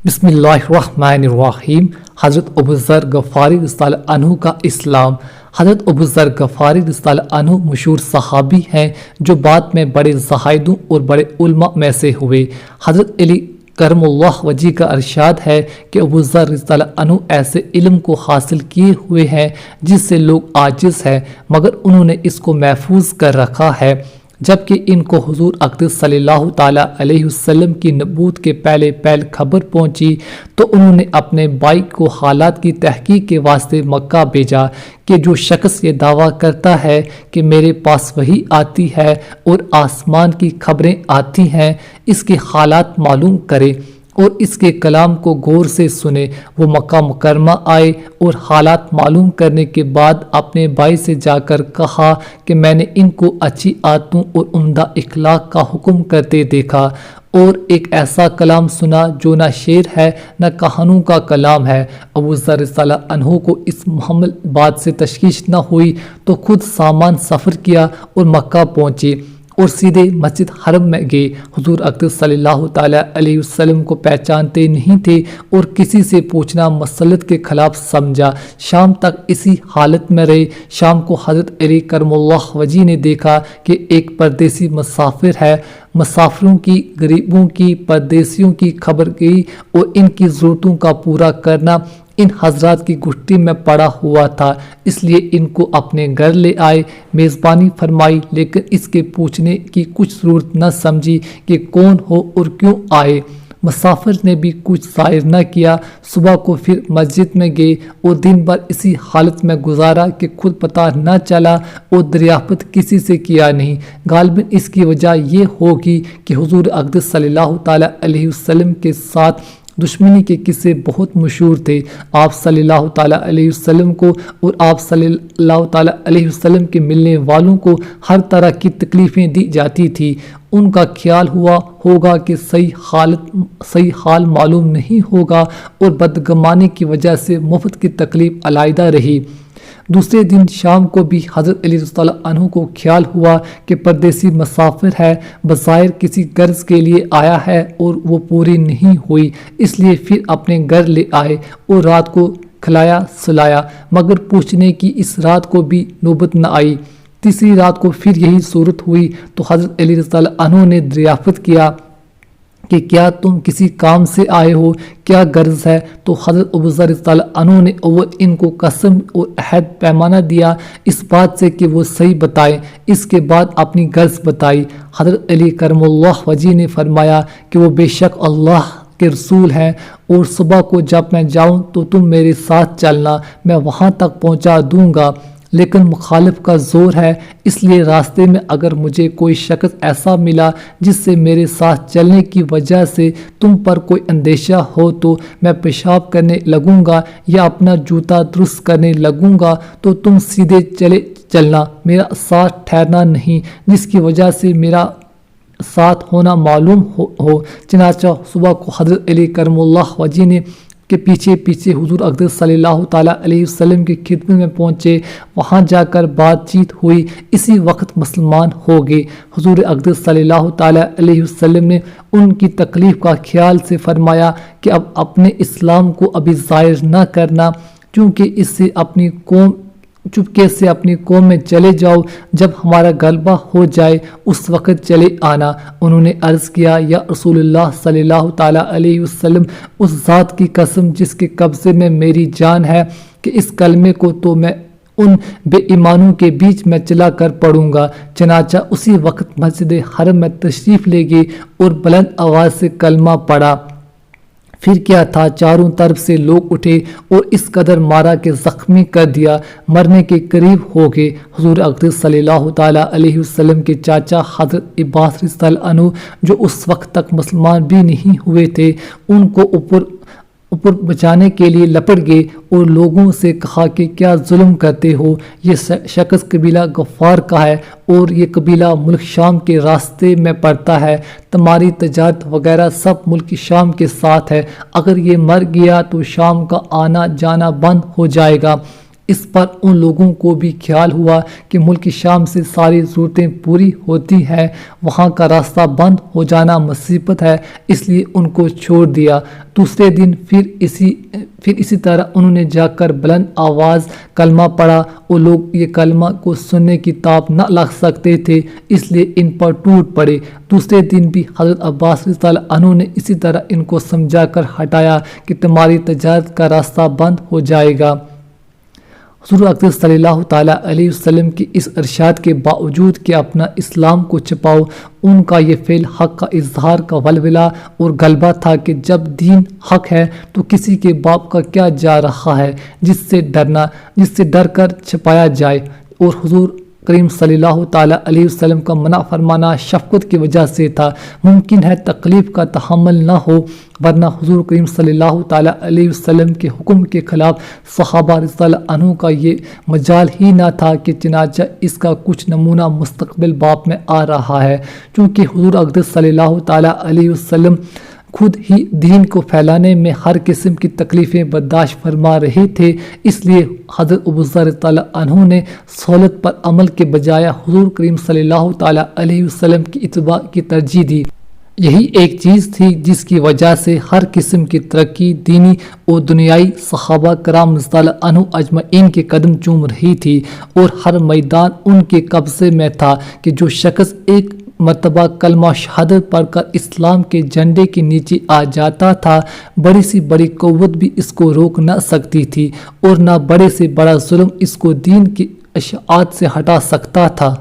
بسم اللہ الرحمن الرحیم۔ حضرت ابوذر غفاری رضی اللہ عنہ کا اسلام۔ حضرت ابوذر غفاری رضی اللہ عنہ مشہور صحابی ہیں جو بعد میں بڑے زاہدوں اور بڑے علماء میں سے ہوئے۔ حضرت علی کرم اللہ وجہ کا ارشاد ہے کہ ابوذر رضی اللہ عنہ ایسے علم کو حاصل کیے ہوئے ہیں جس سے لوگ عاجز ہیں، مگر انہوں نے اس کو محفوظ کر رکھا ہے۔ جبکہ ان کو حضور اقدس صلی اللہ تعالیٰ علیہ وسلم کی نبوت کے پہلے خبر پہنچی تو انہوں نے اپنے بھائی کو حالات کی تحقیق کے واسطے مکہ بھیجا کہ جو شخص یہ دعویٰ کرتا ہے کہ میرے پاس وحی آتی ہے اور آسمان کی خبریں آتی ہیں، اس کے حالات معلوم کرے اور اس کے کلام کو غور سے سنے۔ وہ مکہ مکرمہ آئے اور حالات معلوم کرنے کے بعد اپنے بھائی سے جا کر کہا کہ میں نے ان کو اچھی عادتوں اور عمدہ اخلاق کا حکم کرتے دیکھا اور ایک ایسا کلام سنا جو نہ شعر ہے نہ کہانوں کا کلام ہے۔ ابوذر رضی اللہ عنہ کو اس محمل بات سے تشویش نہ ہوئی تو خود سامان سفر کیا اور مکہ پہنچے اور سیدھے مسجد حرم میں گئے۔ حضور اقدس صلی اللہ تعالیٰ علیہ وسلم کو پہچانتے نہیں تھے اور کسی سے پوچھنا مسلط کے خلاف سمجھا۔ شام تک اسی حالت میں رہے۔ شام کو حضرت علی کرم اللہ وجہ نے دیکھا کہ ایک پردیسی مسافر ہے۔ مسافروں کی، غریبوں کی، پردیسیوں کی خبر گئی اور ان کی ضرورتوں کا پورا کرنا ان حضرات کی گھٹی میں پڑا ہوا تھا، اس لیے ان کو اپنے گھر لے آئے، میزبانی فرمائی، لیکن اس کے پوچھنے کی کچھ ضرورت نہ سمجھی کہ کون ہو اور کیوں آئے۔ مسافر نے بھی کچھ ظاہر نہ کیا۔ صبح کو پھر مسجد میں گئے اور دن بھر اسی حالت میں گزارا کہ خود پتہ نہ چلا اور دریافت کسی سے کیا نہیں۔ غالباً اس کی وجہ یہ ہوگی کہ حضور اقدس صلی اللہ تعالیٰ علیہ وسلم کے ساتھ دشمنی کے قصے بہت مشہور تھے۔ آپ صلی اللہ تعالیٰ علیہ وسلم کو اور آپ صلی اللہ تعالیٰ علیہ وسلم کے ملنے والوں کو ہر طرح کی تکلیفیں دی جاتی تھی۔ ان کا خیال ہوا ہوگا کہ صحیح حال معلوم نہیں ہوگا اور بدگمانی کی وجہ سے مفت کی تکلیف علیحدہ رہی۔ دوسرے دن شام کو بھی حضرت علی رضی اللہ عنہ کو خیال ہوا کہ پردیسی مسافر ہے، بظاہر کسی غرض کے لیے آیا ہے اور وہ پوری نہیں ہوئی، اس لیے پھر اپنے گھر لے آئے اور رات کو کھلایا سلایا، مگر پوچھنے کی اس رات کو بھی نوبت نہ آئی۔ تیسری رات کو پھر یہی صورت ہوئی تو حضرت علی رضی اللہ عنہ نے دریافت کیا کہ کیا تم کسی کام سے آئے ہو، کیا غرض ہے؟ تو حضرت ابوذر رضی اللہ عنہ نے اول ان کو قسم اور عہد پیمانہ دیا اس بات سے کہ وہ صحیح بتائیں، اس کے بعد اپنی غرض بتائی۔ حضرت علی کرم اللہ وجہ نے فرمایا کہ وہ بے شک اللہ کے رسول ہیں اور صبح کو جب میں جاؤں تو تم میرے ساتھ چلنا، میں وہاں تک پہنچا دوں گا، لیکن مخالف کا زور ہے، اس لیے راستے میں اگر مجھے کوئی شخص ایسا ملا جس سے میرے ساتھ چلنے کی وجہ سے تم پر کوئی اندیشہ ہو تو میں پیشاب کرنے لگوں گا یا اپنا جوتا درست کرنے لگوں گا تو تم سیدھے چلنا، میرا ساتھ ٹھہرنا نہیں، جس کی وجہ سے میرا ساتھ ہونا معلوم ہو۔ چنانچہ صبح کو حضرت علی کرم اللہ وجہ نے کے پیچھے حضور اقدس صلی اللہ تعالیٰ علیہ وسلم کی خدمت میں پہنچے، وہاں جا کر بات چیت ہوئی، اسی وقت مسلمان ہو گئے۔ حضور اقدس صلی اللہ تعالیٰ علیہ وسلم نے ان کی تکلیف کا خیال سے فرمایا کہ اب اپنے اسلام کو ابھی ظاہر نہ کرنا، چونکہ اس سے چپکے سے اپنی قوم میں چلے جاؤ، جب ہمارا غلبہ ہو جائے اس وقت چلے آنا۔ انہوں نے عرض کیا، یا رسول اللہ صلی اللہ تعالیٰ علیہ وسلم، اس ذات کی قسم جس کے قبضے میں میری جان ہے کہ اس کلمے کو تو میں ان بے ایمانوں کے بیچ میں چلا کر پڑھوں گا۔ چنانچہ اسی وقت مسجد حرم میں تشریف لے گئے اور بلند آواز سے کلمہ پڑھا۔ پھر کیا تھا، چاروں طرف سے لوگ اٹھے اور اس قدر مارا کہ زخمی کر دیا، مرنے کے قریب ہو گئے۔ حضور اقدس صلی اللہ تعالیٰ علیہ وسلم کے چاچا حضرت عباس رضی اللہ عنہ جو اس وقت تک مسلمان بھی نہیں ہوئے تھے، ان کو اوپر بچانے کے لیے لپٹ گئے اور لوگوں سے کہا کہ کیا ظلم کرتے ہو، یہ شخص قبیلہ غفار کا ہے اور یہ قبیلہ ملک شام کے راستے میں پڑتا ہے، تمہاری تجارت وغیرہ سب ملک شام کے ساتھ ہے، اگر یہ مر گیا تو شام کا آنا جانا بند ہو جائے گا، اس پر ان لوگوں کو بھی خیال ہوا کہ ملک شام سے ساری ضرورتیں پوری ہوتی ہیں، وہاں کا راستہ بند ہو جانا مصیبت ہے، اس لیے ان کو چھوڑ دیا۔ دوسرے دن پھر اسی طرح انہوں نے جا کر بلند آواز کلمہ پڑھا۔ وہ لوگ یہ کلمہ کو سننے کی تاب نہ لگ سکتے تھے، اس لیے ان پر ٹوٹ پڑے۔ دوسرے دن بھی حضرت عباس رضی اللہ عنہ نے اسی طرح ان کو سمجھا کر ہٹایا کہ تمہاری تجارت کا راستہ بند ہو جائے گا۔ حضور اقدس صلی اللہ تعالیٰ علیہ وسلم کی اس ارشاد کے باوجود کہ اپنا اسلام کو چھپاؤ، ان کا یہ فعل حق کا اظہار کا ولولہ اور غلبہ تھا کہ جب دین حق ہے تو کسی کے باپ کا کیا جا رہا ہے جس سے ڈر کر چھپایا جائے۔ اور حضور کریم صلی اللہ تعالیٰ علیہ وسلم کا منع فرمانا شفقت کی وجہ سے تھا۔ ممکن ہے تکلیف کا تحمل نہ ہو، ورنہ حضور کریم صلی اللہ تعالیٰ علیہ وسلم کے حکم کے خلاف صحابہ رضی اللہ عنہ کا یہ مجال ہی نہ تھا کہ چنانچہ اس کا کچھ نمونہ مستقبل باب میں آ رہا ہے۔ چونکہ حضور اقدس صلی اللہ تعالیٰ علیہ وسلم خود ہی دین کو پھیلانے میں ہر قسم کی تکلیفیں برداشت فرما رہے تھے، اس لیے حضرت ابوذر رضی اللہ عنہ نے سہولت پر عمل کے بجائے حضور کریم صلی اللہ تعالیٰ علیہ وسلم کی اتباع کی ترجیح دی۔ یہی ایک چیز تھی جس کی وجہ سے ہر قسم کی ترقی دینی اور دنیائی صحابہ کرام رضی اللہ عنہ اجمعین کے قدم چوم رہی تھی، اور ہر میدان ان کے قبضے میں تھا کہ جو شخص ایک مرتبہ کلمہ شہادت پڑھ کر اسلام کے جھنڈے کے نیچے آ جاتا تھا، بڑی سی بڑی قوت بھی اس کو روک نہ سکتی تھی، اور نہ بڑے سے بڑا ظلم اس کو دین کی اشاعت سے ہٹا سکتا تھا۔